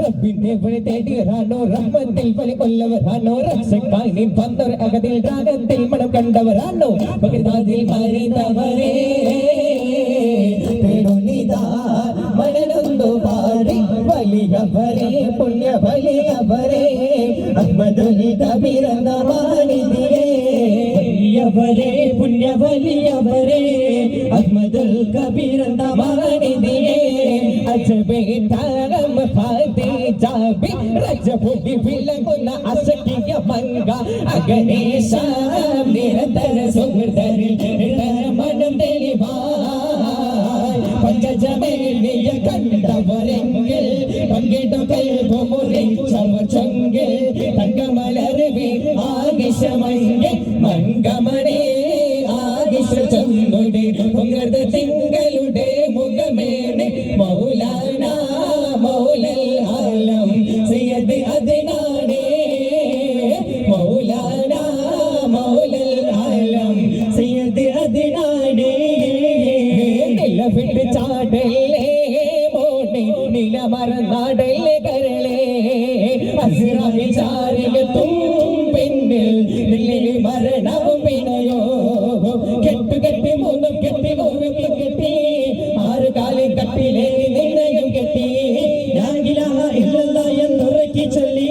റബ്ബിന്റെ വഴി തേടിയവരാണോ റഹ്മത്തിൽ വഴി കൊല്ലവരാണോ രക്ഷക്കാനിൽ വന്നവർ അകതിൽ രാഗത്തിൽ മണം കണ്ടവരാണോ ബഗ്ദാദിൽ മരിത്തവരേ മരണൊന്നു പാടി വലിയവരേ പുണ്യ വലിയവരേ അഹ്മദുൽ കബീറെന്ന മാനിതിയേ വലിയവരേ പുണ്യ വലിയവരേ അഹ്മദുൽ കബീറെന്ന മാനിതിയേ അജബേ താരം ഖദീജബി രജബുദി വിലകുന്ന അസകിയ മംഗ അഗനേശ നിരന്തര സുഹൃതരിൽ മനം തെളിവായി പങ്കജമേലിയ കണ്ടവരെങ്കിൽ പങ്കിടുകൽ മുറിച്ചവർ ചൊങ്കിൽ തങ്കമലരുവി ആകിശമങ്കെ മംഗമണേ ആകിശ ചൊന്നുടെ ഉങ്ങത തിങ്കളുടെ മുഖമേനെ മൗലാന മൗലൽ ആലം സയ്യിദ് അദ്നാനേ മൗലാന മൗലൽ ആലം സയ്യിദ് അദ്നാനേ നിലവിട്ട് ചാടല്ലേ മോനെ നിലമറന്നാടല്ലേ കരളേ അസ്റാഫിൽ ചാരിലെത്തും പിന്നിൽ നിന്നിൽ മരണവും വിനയോ കെട്ടു കെട്ടി മൂന്നും കെട്ടി മൂന്നും കെട്ടി ആറ് കാലിൽ കട്ടിലേ നിന്നയും കെട്ടി ഞാൻ ഇലാഹ ഇല്ലല്ലാഹ് എന്നുറക്കി ചൊല്ലി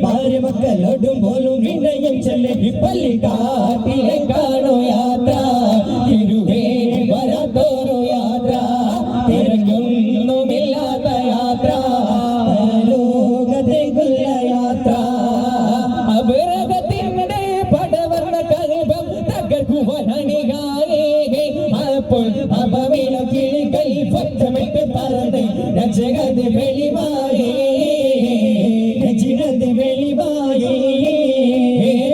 ഭാര്യ മക്കളോടും പോലും വിനയം ചൊല്ലി പള്ളി കാട്ടിലെ കാണോ യാത്ര ഇരുവേ വരാത്തോരോ യാത്ര തിരഞ്ഞൊന്നുമില്ലാത്ത യാത്ര ലോകത്തേക്കുള്ള യാത്ര അപരകത്തിന്റെ പടവർണ്ണ കൽപം തകർക്കുവാനികായേ അപ്പോൾ അപവിള കിളികൾ പച്ചമിട്ട് പറന്ന് രജഗത് വെളിവായേ രജിനത് വെളിവായേ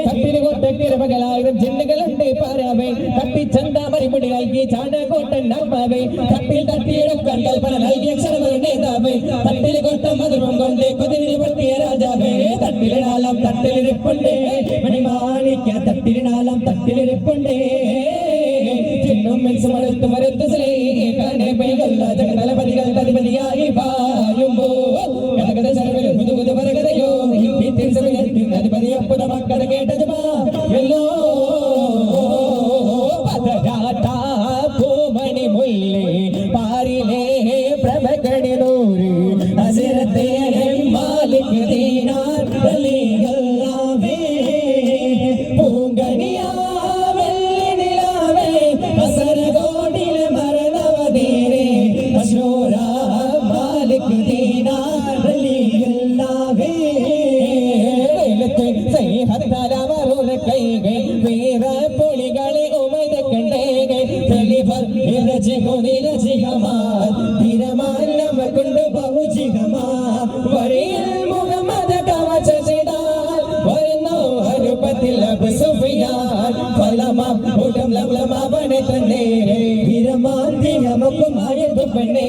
തട്ടിന് കൊട്ടക്കിരമകളായിരം ജിന്നുകളുണ്ട് പാരാവേ തട്ടി ചന്താമറി മുടികൾക്ക് ചാടകോട്ടൻ അമ്മാവേ തട്ടിൽ തട്ടിയിടം കണ്ടാൽ പല നൽകിയ ക്ഷണമൊരു നേതാവേ തട്ടിൽ കൊട്ട മധുരം കൊണ്ട് കുതിരി പറ്റിയ രാജാവേ തട്ടിലിനാലാം തട്ടിലിരിപ്പുണ്ടേ മണിമാണിക്ക തട്ടിലിനാലാം തട്ടിലിരിപ്പുണ്ടേ ചിന്നും മെൻസുമടുത്ത് മരുത്ത് സ്ലേഖനെ പൈകല്ല ജഗതലപതികൾ തതിപതിയായി പായുമ്പോ കഥകഥ ചെലവിൽ പുതു പുതു പറകഥയോ അധിപതിയപ്പുത മക്കള കേട്ടതുമാ എല്ലോ പതരാട്ടാ പൂമണി മുല്ലേ പാരിലേ പ്രഭകണിനൂര് അസിരത്തെ മാലിക് ദീനാർ വലിയല്ലാവേ പൂങ്കണിയാ വെള്ളിനിലാവേ അസരകോടിലെ മരണവതീരേ അശോരാ മാലിക് ദീനാർ വലിയല്ലാവേ കൈകൾ വീര പൊളികളെ ഉമത കണ്ടേകൾ തെളിവർ നിരജികമാർ തിരമാൽ നമുക്കുണ്ട് ബഹുജികമാ വരിയിൽ മുഹമ്മദ് കവച ചെയ്താൽ വരുന്നോ ഹരുപത്തിൽ അബ് സുഫിയാൻ ഫലമാ ഉടം ലംലമാവനെ തന്നെ വീരമാന്തി നമുക്കുമായത് പെണ്ണേ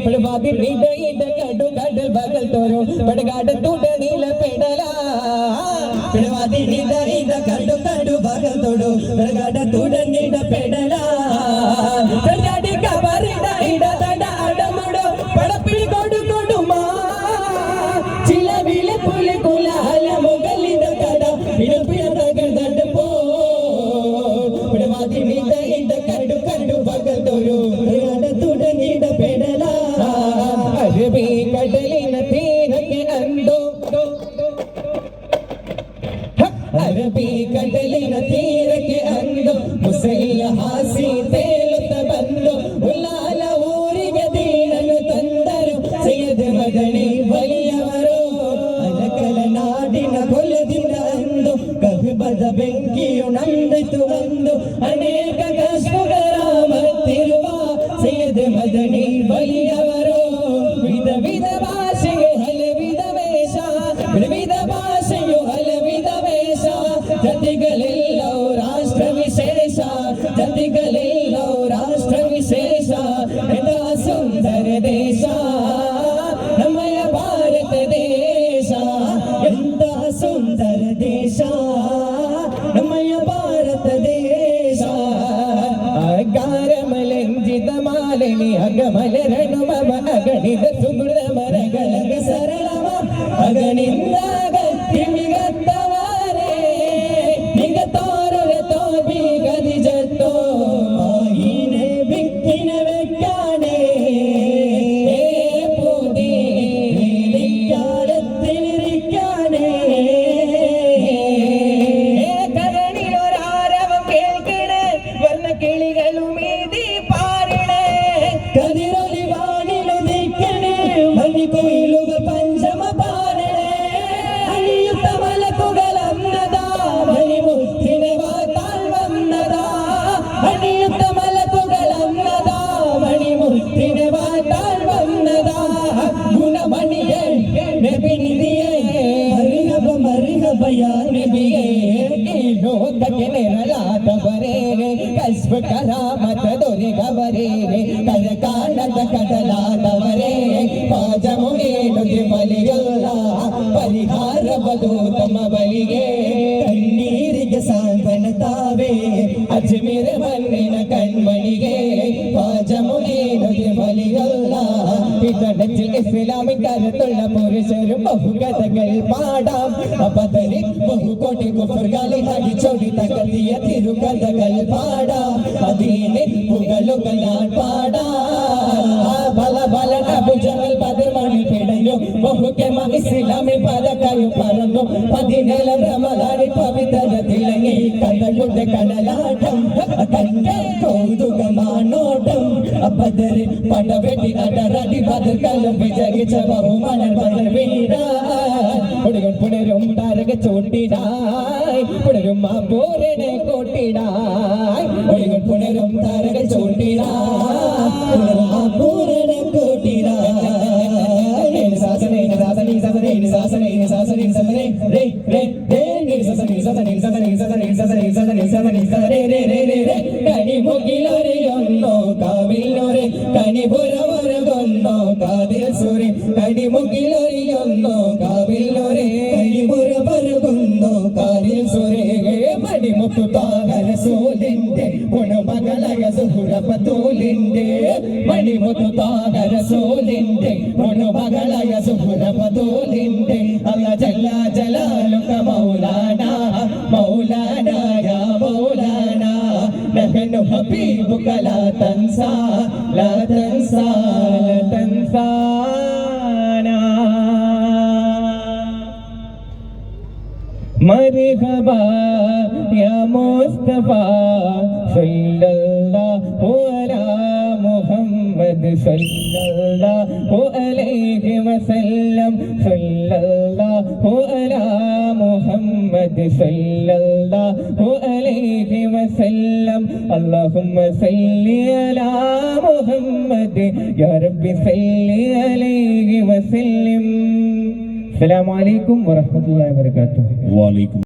പടുവാതി ഇട ഇട കടു കടൽ ബഗൽ തോരോ പടകാട് തുട നീല പെടലാ പിടവാതി ഇട ഇട കടു കടു ബഗൽ തോടു പടകാട് തുട നീല പെടലാ കടാടി കബറിട ഇട തട അടമടോ പടപ്പിടി കൊടു കൊടുമാ ചിലവിലെ പുലി കുലാല മുകളിത കട പിടപ്പിട തകൾ തട പോ പിടവാതി ഇട ഇട കടു കടു ബഗൽ തോടു പടകാട് തുട നീല പെടലാ അരബി കടലിന തീരക്ക് അണ്ടോ അരബി കടലിന തീരക്ക് അണ്ടോ മുസൈല ഹാസി തേലുത്ത ബന്ധോ ഉലാല ഊരിക ദീനನು ತಂದರು ಸೈಯದ್ ಮದನಿ വലിയവരോ അലകല നാടിന കൊലദിന ಅಂದು ಕಹಿಬದ ಬೆಂಕಿಯುಣಂದಿತು ಬಂದು ಅನೇಕ ಕಷ್ಟಗರಾಮತ್ತಿರುವ ಸೈಯದ್ ಮದನಿ വലിയവരോ ವಿಧ ವಿಧ ಭಾಷೆಗೆ ಹಲವಿಧ ವೇಷ ವಿಧ ಭಾಷೆಯು ಹಲವಿಧ ವೇಷ ಜತಿಗಳೆಲ್ಲೋ ರಾಷ್ಟ್ರ ವಿಶೇಷ ಜತಿಗಳೆಲ್ಲೋ ರಾಷ್ಟ್ರ ವಿಶೇಷ ಎಂಥ ಸುಂದರ ದೇಶ ನಮ್ಮಯ ಭಾರತ ದೇಶ ಎಂಥ ಸುಂದರ ದೇಶ ನಮ್ಮಯ ಭಾರತ ದೇಶ ಅಗಾರಮಲಂಜಿತ ಮಾಲಿನಿ ಅಗಮಲರಣು ಮಮ ಅಗಣಿದ ಸುಗುಣ ಮರಗಳ ಸರಳ നിന്നകത്തി മികത്തവരെ മികത്തോരൊരു തോൽവി ഗതിജത്തോ ആയിനെ വിക്കിനെ വെക്കാനേ കശ്മ കരാമത ദൊരികവരേ കരകാണത കടലാടവരേ പാജമുനേടുതി ബലിയുള്ള പരിഹാരവദൂതമ ಬಲಿಗೆ ಕಣ್ಣೀರಿಗೆ ಸಾಂತ್ವನತಾವೇ ಅಜ್ಮೀರ ಮಣ್ಣಿನ ಕಣ್ಮಣಿಗೆ പാജമുനേടുതി ബലിയുള്ള ഇതടച്ചിൽ ഇസ്ലാമിക് കരുത്തുള്ള പുരുഷരും ബഹുകഥകൾ പാടാം അപതരി ബഹുകോടി കുഫറുകളെ അടിച്ചോടി തകർത്തിയ തിരുകഥകൾ പാടാം അതിനെ പുകളുകൾ ഞാൻ പാടാം ബല ബല അബുജഹൽ ബദർമണിൽ പിടഞ്ഞു ബഹുകെമ ഇസ്ലാമിൽ പതകയും പറന്നു 17 റമദാനിൽ പവിത്രത തിളങ്ങി കഥയുടെ കടലാട്ടം തന്റെ കൗതുകമാണോട്ടം ബദർ പടവെട്ടി അടരടി ബദർക്കല്ലും വിജയിച്ച ബഹുമാനൻ ബദർ വീര പുടരും പുടരും താരക ചൂട്ടിടായി പുടരും ആ പോരനെ കോട്ടിടായി പുടരും പുടരും താരക ചൂട്ടിടായി പുടരും ആ പോരനെ കോട്ടിടായി സാസനെ സാസനെ സാസനെ സാസനെ സാസനെ സാസനെ രേ രേ രേ സാസനെ സാസനെ സാസനെ സാസനെ സാസനെ സാസനെ സാസനെ സാസനെ രേ രേ രേ രേ കണിമുകിലൊരെയൊന്നോ കാവിലൊരെ കണിപുരമൊരുകൊന്നോ കാതിൽ സുരെ കണിമുകിലൊരെയൊന്നോ കാവിലൊരെ കണിപുരമൊരുകൊന്നോ കാതിൽ സുരെ മണിമുത്തു താകരസൂലിന്റെ ഗുണമകളയ സുഹുരപതൂലിന്റെ മണിമുത്തു താകരസൂലിന്റെ ഗുണമകളയ സുഹുരപതൂലിന്റെ അല്ല ജല്ല ജലാലുക മൗലാന മൗലാന യാ മൗലാന നഹ്നു ഹബീബുക ലാ തൻസാ ലാ തൻസാ ലാ തൻസാനാ മർഹബാ യാ മുസ്തഫാ സല്ലല്ലാഹു അലാ മുഹമ്മദ് സല്ലല്ലാഹു അലൈഹി വസല്ലം സല്ലല്ലാഹു അലാ മുഹമ്മദ് സല്ലല്ലാഹു അലൈഹി വസല്ലം അല്ലാഹുമ്മ സല്ലി അലാ മുഹമ്മദ് യാ റബ്ബി സല്ലി അലൈഹി വസല്ലം. അസ്സലാമു അലൈക്കും വറഹ്മത്തുള്ളാഹി വബറകാതുഹു.